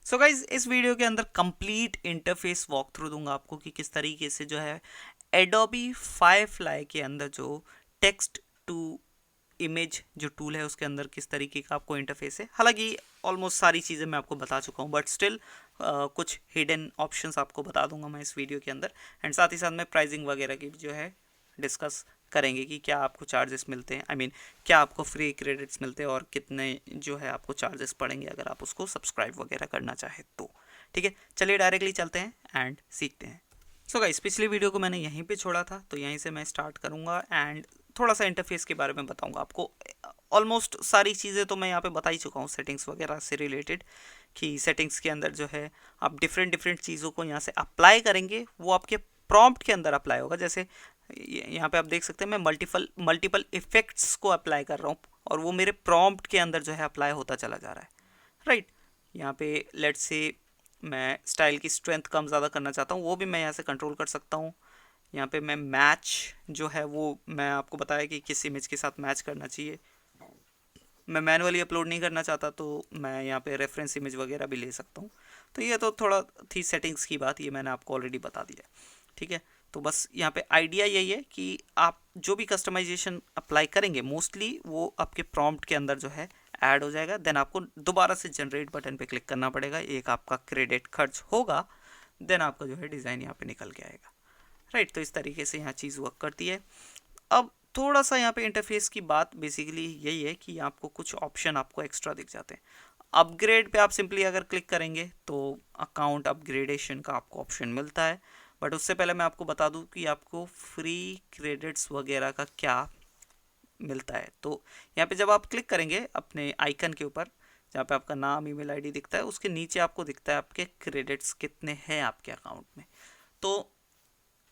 So guys इस video के अंदर कंप्लीट इंटरफेस वॉक थ्रू दूंगा आपको कि किस तरीके से जो है एडोबी फायरफ्लाई के अंदर जो टेक्स्ट टू इमेज जो टूल है उसके अंदर किस तरीके का आपको इंटरफेस है। हालांकि ऑलमोस्ट सारी चीज़ें मैं आपको बता चुका हूँ, बट स्टिल कुछ हिडन ऑप्शंस आपको बता दूंगा मैं इस वीडियो के अंदर। एंड साथ ही साथ में प्राइसिंग वगैरह की भी जो है डिस्कस करेंगे कि क्या आपको चार्जेस मिलते हैं, क्या आपको फ्री क्रेडिट्स मिलते हैं और कितने जो है आपको चार्जेस पड़ेंगे अगर आप उसको सब्सक्राइब वगैरह करना चाहे तो। ठीक है, चलिए डायरेक्टली चलते हैं एंड सीखते हैं। सो गाइस पिछली वीडियो को मैंने यहीं पे छोड़ा था, तो यहीं से मैं स्टार्ट करूँगा एंड थोड़ा सा इंटरफेस के बारे में बताऊँगा आपको। ऑलमोस्ट सारी चीज़ें तो मैं यहाँ पे बता ही चुका हूँ सेटिंग्स वगैरह से रिलेटेड, कि सेटिंग्स के अंदर जो है आप डिफरेंट डिफरेंट चीज़ों को यहाँ से अप्लाई करेंगे, वो आपके प्रॉम्प्ट के अंदर अप्लाई होगा। जैसे यहाँ पे आप देख सकते हैं मैं मल्टीपल इफेक्ट्स को अप्लाई कर रहा हूँ और वो मेरे प्रॉम्प्ट के अंदर जो है अप्लाई होता चला जा रहा है, राइट। यहाँ पे लेट्स से मैं स्टाइल की स्ट्रेंथ कम ज़्यादा करना चाहता हूँ, वो भी मैं यहाँ से कंट्रोल कर सकता हूँ। यहाँ पे मैं मैच जो है वो मैं आपको बताया कि किस इमेज के साथ मैच करना चाहिए। मैं मैनुअली अपलोड नहीं करना चाहता तो मैं यहाँ पे रेफरेंस इमेज वगैरह भी ले सकता हूँ। तो ये तो थोड़ा थी सेटिंग्स की बात, ये मैंने आपको ऑलरेडी बता दिया। ठीक है, तो बस यहाँ पे आइडिया यही है कि आप जो भी कस्टमाइजेशन अप्लाई करेंगे मोस्टली वो आपके प्रॉम्प्ट के अंदर जो है ऐड हो जाएगा। देन आपको दोबारा से जनरेट बटन पे क्लिक करना पड़ेगा, एक आपका क्रेडिट खर्च होगा, देन आपका जो है डिज़ाइन यहाँ पे निकल के आएगा, राइट। तो इस तरीके से यहाँ चीज़ वर्क करती है। अब थोड़ा सा यहाँ पे इंटरफेस की बात बेसिकली यही है कि आपको कुछ ऑप्शन आपको एक्स्ट्रा दिख जाते हैं। अपग्रेड पे आप सिंपली अगर क्लिक करेंगे तो अकाउंट अपग्रेडेशन का आपको ऑप्शन मिलता है। बट उससे पहले मैं आपको बता दूं कि आपको फ्री क्रेडिट्स वगैरह का क्या मिलता है। तो यहाँ पे जब आप क्लिक करेंगे अपने आइकन के ऊपर, जहाँ पे आपका नाम ईमेल आईडी दिखता है, उसके नीचे आपको दिखता है आपके क्रेडिट्स कितने हैं आपके अकाउंट में। तो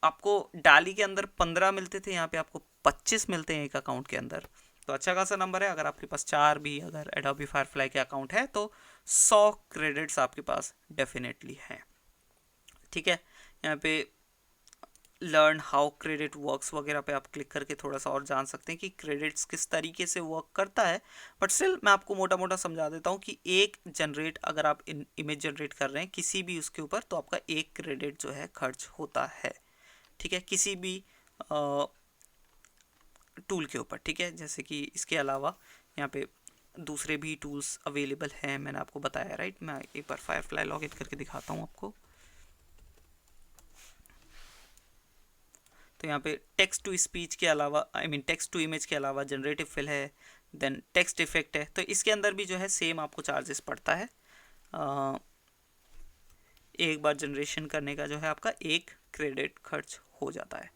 आपको डाली के अंदर 15 मिलते थे, यहाँ पे आपको 25 मिलते हैं एक अकाउंट के अंदर। तो अच्छा खासा नंबर है। अगर आपके पास 4 भी अगर एडोबी फायरफ्लाई के अकाउंट है तो 100 क्रेडिट्स आपके पास डेफिनेटली है। ठीक है, यहाँ पे लर्न हाउ क्रेडिट वर्क्स वगैरह पे आप क्लिक करके थोड़ा सा और जान सकते हैं कि क्रेडिट्स किस तरीके से वर्क करता है। बट स्टिल मैं आपको मोटा मोटा समझा देता हूँ कि एक जनरेट अगर आप इमेज जनरेट कर रहे हैं किसी भी उसके ऊपर, तो आपका एक क्रेडिट जो है खर्च होता है। ठीक है, किसी भी टूल के ऊपर। ठीक है, जैसे कि इसके अलावा यहाँ पे दूसरे भी टूल्स अवेलेबल हैं, मैंने आपको बताया, राइट। मैं एक बार फायरफ्लाई लॉग इन करके दिखाता हूँ आपको। तो यहाँ पे टेक्स्ट टू स्पीच के अलावा टेक्स्ट टू इमेज के अलावा जनरेटिव फिल है, देन टेक्स्ट इफेक्ट है। तो इसके अंदर भी जो है सेम आपको चार्जेस पड़ता है। एक बार जनरेशन करने का जो है आपका एक क्रेडिट खर्च हो जाता है।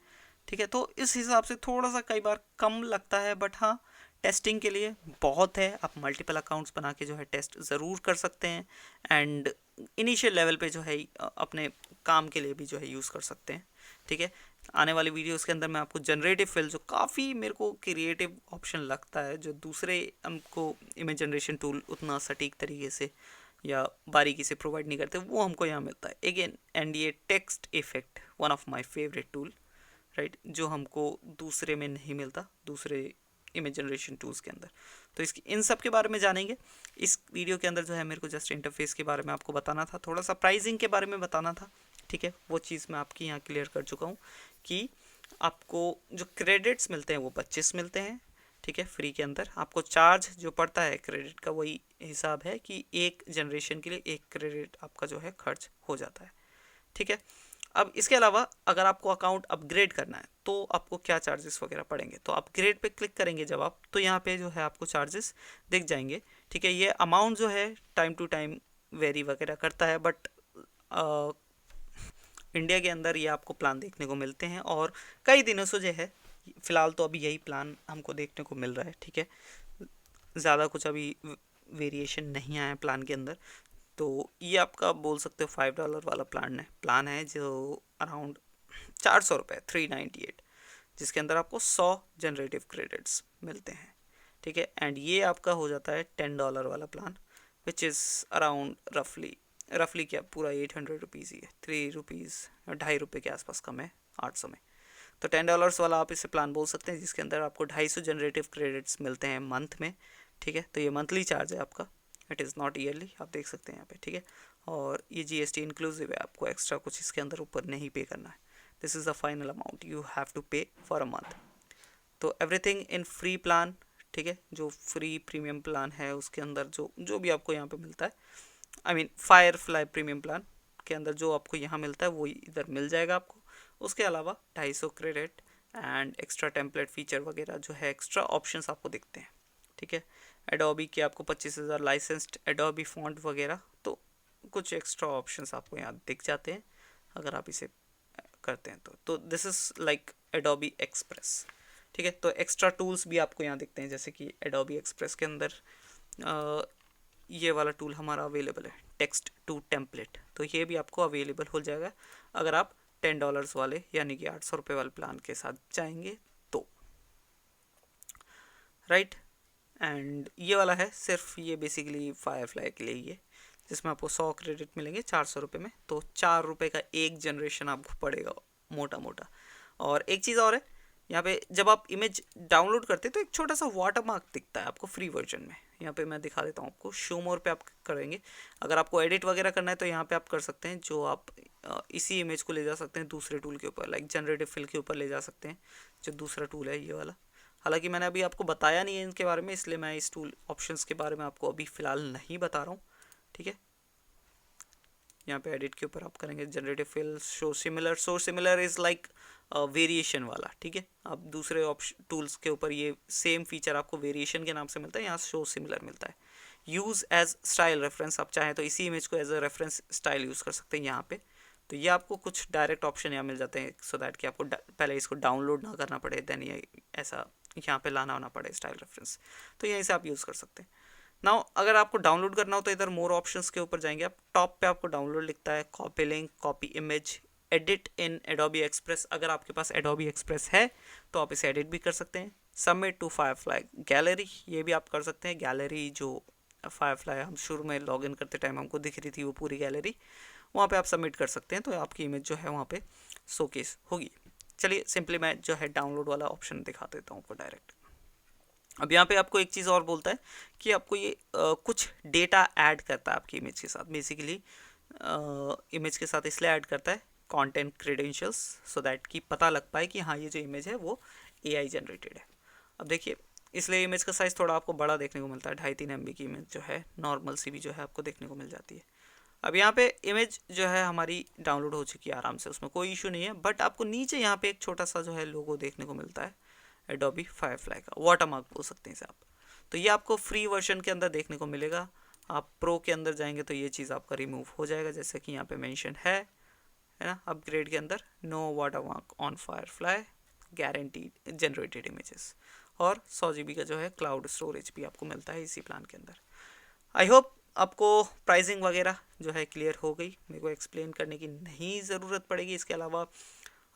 ठीक है, तो इस हिसाब से थोड़ा सा कई बार कम लगता है, बट हाँ टेस्टिंग के लिए बहुत है। आप मल्टीपल अकाउंट्स बना के जो है टेस्ट ज़रूर कर सकते हैं एंड इनिशियल लेवल पे जो है अपने काम के लिए भी जो है यूज़ कर सकते हैं। ठीक है, आने वाली वीडियोस के अंदर मैं आपको जनरेटिव फिल, जो काफ़ी मेरे को क्रिएटिव ऑप्शन लगता है, जो दूसरे हमको इमेज जनरेशन टूल उतना सटीक तरीके से या बारीकी से प्रोवाइड नहीं करते, वो हमको यहाँ मिलता है अगेन। एंड ये text effect one of my favourite tool, right, जो हमको दूसरे में नहीं मिलता, दूसरे इमेज जनरेशन टूल्स के अंदर। तो इसकी इन सब के बारे में जानेंगे इस वीडियो के अंदर। जो है मेरे को जस्ट इंटरफेस के बारे में आपको बताना था, थोड़ा सा प्राइसिंग के बारे में बताना था। ठीक है, वो चीज़ मैं आपकी यहाँ क्लियर कर चुका हूँ कि आपको जो क्रेडिट्स मिलते हैं वो 25 मिलते हैं। ठीक है, फ्री के अंदर आपको चार्ज जो पड़ता है क्रेडिट का वही हिसाब है कि एक जनरेशन के लिए एक क्रेडिट आपका जो है खर्च हो जाता है। ठीक है, अब इसके अलावा अगर आपको अकाउंट अपग्रेड करना है तो आपको क्या चार्जेस वगैरह पड़ेंगे। तो अपग्रेड पे क्लिक करेंगे जब आप, तो यहाँ पे जो है आपको चार्जेस दिख जाएंगे। ठीक है, ये अमाउंट जो है टाइम टू टाइम वेरी वगैरह करता है, बट इंडिया के अंदर ये आपको प्लान देखने को मिलते हैं और कई दिनों से जो है फ़िलहाल तो अभी यही प्लान हमको देखने को मिल रहा है। ठीक है, ज़्यादा कुछ अभी वेरिएशन नहीं आया प्लान के अंदर। तो ये आपका बोल सकते हो $5 वाला प्लान है जो अराउंड 400 रुपये, 398, जिसके अंदर आपको 100 जनरेटिव क्रेडिट्स मिलते हैं। ठीक है, एंड ये आपका हो जाता है $10 वाला प्लान, विच इज़ अराउंड रफली क्या पूरा 800 रुपीज़ ही है, 3 रुपीज़, ₹2.5 के आसपास कम है 800 में। तो $10 वाला आप इसे प्लान बोल सकते हैं, जिसके अंदर आपको 250 जनरेटिव क्रेडिट्स मिलते हैं मंथ में। ठीक है, तो ये मंथली चार्ज है आपका, इट इज़ नॉट ईयरली, आप देख सकते हैं यहाँ पे, ठीक है। और ये GST इंक्लूसिव है, आपको एक्स्ट्रा कुछ इसके अंदर ऊपर नहीं पे करना है। This is the final amount you have to pay for a month. तो एवरीथिंग इन फ्री प्लान, ठीक है, जो फ्री प्रीमियम प्लान है उसके अंदर जो जो भी आपको यहाँ पे मिलता है, I mean Firefly premium plan के अंदर जो आपको यहाँ मिलता है वो इधर मिल जाएगा आपको। उसके अलावा 250 credit and extra template feature वगैरह जो है एक्स्ट्रा ऑप्शंस आपको दिखते हैं, ठीक है। एडोबी के आपको 25,000 लाइसेंस्ड एडोबी फॉन्ट वगैरह, तो कुछ एक्स्ट्रा ऑप्शंस आपको यहाँ दिख जाते हैं अगर आप इसे करते हैं तो this is like Adobe express, ठीक है। तो एक्स्ट्रा टूल्स भी आपको यहाँ दिखते हैं, जैसे कि एडोबी एक्सप्रेस के अंदर ये वाला टूल हमारा अवेलेबल है, टेक्स्ट टू टेम्पलेट, तो ये भी आपको अवेलेबल हो जाएगा अगर आप $10 वाले यानी कि 800 रुपये वाले प्लान के साथ जाएंगे तो, राइट। एंड ये वाला है सिर्फ ये बेसिकली फायरफ्लाई के लिए ही है, जिसमें आपको 100 क्रेडिट मिलेंगे 400 रुपये में, तो 4 रुपये का एक जनरेशन आपको पड़ेगा मोटा मोटा। और एक चीज़ और है, यहाँ पे जब आप इमेज डाउनलोड करते हैं तो एक छोटा सा वाटर मार्क दिखता है आपको फ्री वर्जन में। यहाँ पे मैं दिखा देता हूँ आपको, शो मोर पे आप करेंगे, अगर आपको एडिट वगैरह करना है तो यहाँ पे आप कर सकते हैं, जो आप इसी इमेज को ले जा सकते हैं दूसरे टूल के ऊपर, लाइक जनरेटिव फिल के ऊपर ले जा सकते हैं, जो दूसरा टूल है ये वाला। हालांकि मैंने अभी आपको बताया नहीं है इनके बारे में, इसलिए मैं इस टूल ऑप्शंस के बारे में आपको अभी फ़िलहाल नहीं बता रहा हूँ, ठीक है। यहाँ पे एडिट के ऊपर आप करेंगे generative fill, show similar is like variation वाला, ठीक है। आप दूसरे ऑप्शन टूल्स के ऊपर ये सेम फीचर आपको वेरिएशन के नाम से मिलता है, यहाँ शो सिमिलर मिलता है। यूज़ एज स्टाइल रेफरेंस, आप चाहें तो इसी इमेज को as a reference style use कर सकते हैं यहाँ पे। तो ये आपको कुछ डायरेक्ट ऑप्शन यहाँ मिल जाते हैं, सो दैट कि आपको पहले इसको डाउनलोड ना करना पड़े, देन ये ऐसा यहाँ पे लाना होना पड़े स्टाइल रेफरेंस, तो यहीं से आप यूज़ कर सकते हैं। नाउ अगर आपको डाउनलोड करना हो तो इधर मोर ऑप्शंस के ऊपर जाएंगे आप, टॉप पे आपको डाउनलोड लिखता है, copy link, copy image, edit in Adobe Express, अगर आपके पास एडोबी एक्सप्रेस है तो आप इसे एडिट भी कर सकते हैं। सबमिट टू फायरफ्लाई गैलरी, ये भी आप कर सकते हैं, गैलरी जो फायरफ्लाई हम शुरू में लॉगिन करते टाइम हमको दिख रही थी वो पूरी गैलरी, वहाँ पे आप सबमिट कर सकते हैं, तो आपकी इमेज जो है वहाँ पे शोकेस होगी। चलिए सिंपली मैं जो है डाउनलोड वाला ऑप्शन दिखा देता हूँ आपको डायरेक्ट। अब यहाँ पे आपको एक चीज़ और बोलता है कि आपको ये कुछ डेटा ऐड करता है आपकी इमेज के साथ, बेसिकली इमेज के साथ इसलिए ऐड करता है कंटेंट क्रेडेंशियल्स, सो दैट कि पता लग पाए कि हाँ ये जो इमेज है वो AI जनरेटेड है। अब देखिए, इसलिए इमेज का साइज़ थोड़ा आपको बड़ा देखने को मिलता है, 2.5-3 MB की इमेज जो है नॉर्मल सी भी जो है आपको देखने को मिल जाती है। अब यहाँ पे इमेज जो है हमारी डाउनलोड हो चुकी है आराम से, उसमें कोई इशू नहीं है, बट आपको नीचे यहाँ पे एक छोटा सा जो है लोगो देखने को मिलता है एडोबी फायरफ्लाई का, वाटरमार्क बोल सकते हैं इसे आप। तो ये आपको फ्री वर्जन के अंदर देखने को मिलेगा, आप प्रो के अंदर जाएंगे तो ये चीज़ आपका रिमूव हो जाएगा, जैसे कि यहाँ पे मेंशन है ना, अपग्रेड के अंदर no watermark on Firefly, guaranteed generated images, और 100 GB का जो है क्लाउड स्टोरेज भी आपको मिलता है इसी प्लान के अंदर। आई होप आपको प्राइसिंग वगैरह जो है क्लियर हो गई, मेरे को एक्सप्लेन करने की नहीं ज़रूरत पड़ेगी। इसके अलावा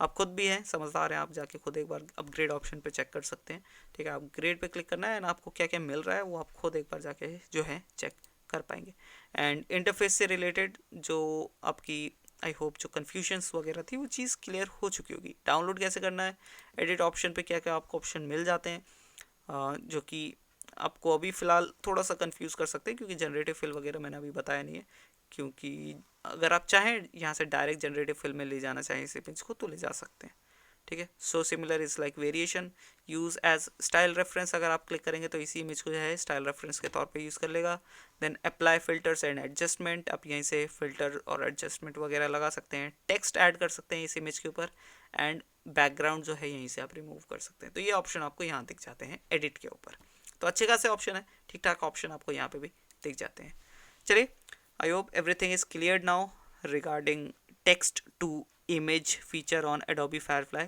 आप खुद भी हैं, समझदार हैं, आप जाके खुद एक बार अपग्रेड ऑप्शन पे चेक कर सकते हैं, ठीक है। अपग्रेड पे क्लिक करना है एंड आपको क्या क्या मिल रहा है वो आप खुद एक बार जाके जो है चेक कर पाएंगे। एंड इंटरफेस से रिलेटेड जो आपकी आई होप जो कन्फ्यूजन्स वगैरह थी वो चीज़ क्लियर हो चुकी होगी। डाउनलोड कैसे करना है, एडिट ऑप्शन पे क्या क्या आपको ऑप्शन मिल जाते हैं, जो कि आपको अभी फ़िलहाल थोड़ा सा कंफ्यूज कर सकते हैं, क्योंकि जनरेटिव फिल वगैरह मैंने अभी बताया नहीं है। क्योंकि अगर आप चाहें यहाँ से डायरेक्ट जनरेटिव फिल में ले जाना चाहें इस इमेज को तो ले जा सकते हैं, ठीक है। So similar is like variation, use as style reference, अगर आप क्लिक करेंगे तो इसी इमेज को जो है स्टाइल रेफरेंस के तौर पे यूज़ कर लेगा। Then apply filters and adjustment, आप यहीं से फिल्टर और एडजस्टमेंट वगैरह लगा सकते हैं, टेक्स्ट ऐड कर सकते हैं इस इमेज के ऊपर, एंड बैकग्राउंड जो है यहीं से आप रिमूव कर सकते हैं। तो ये ऑप्शन आपको यहाँ दिख जाते हैं एडिट के ऊपर, तो अच्छे खासे ऑप्शन है, ठीक ठाक ऑप्शन आपको यहाँ पे भी दिख जाते हैं। चलिए, I hope everything is clear now regarding text to image feature on Adobe Firefly.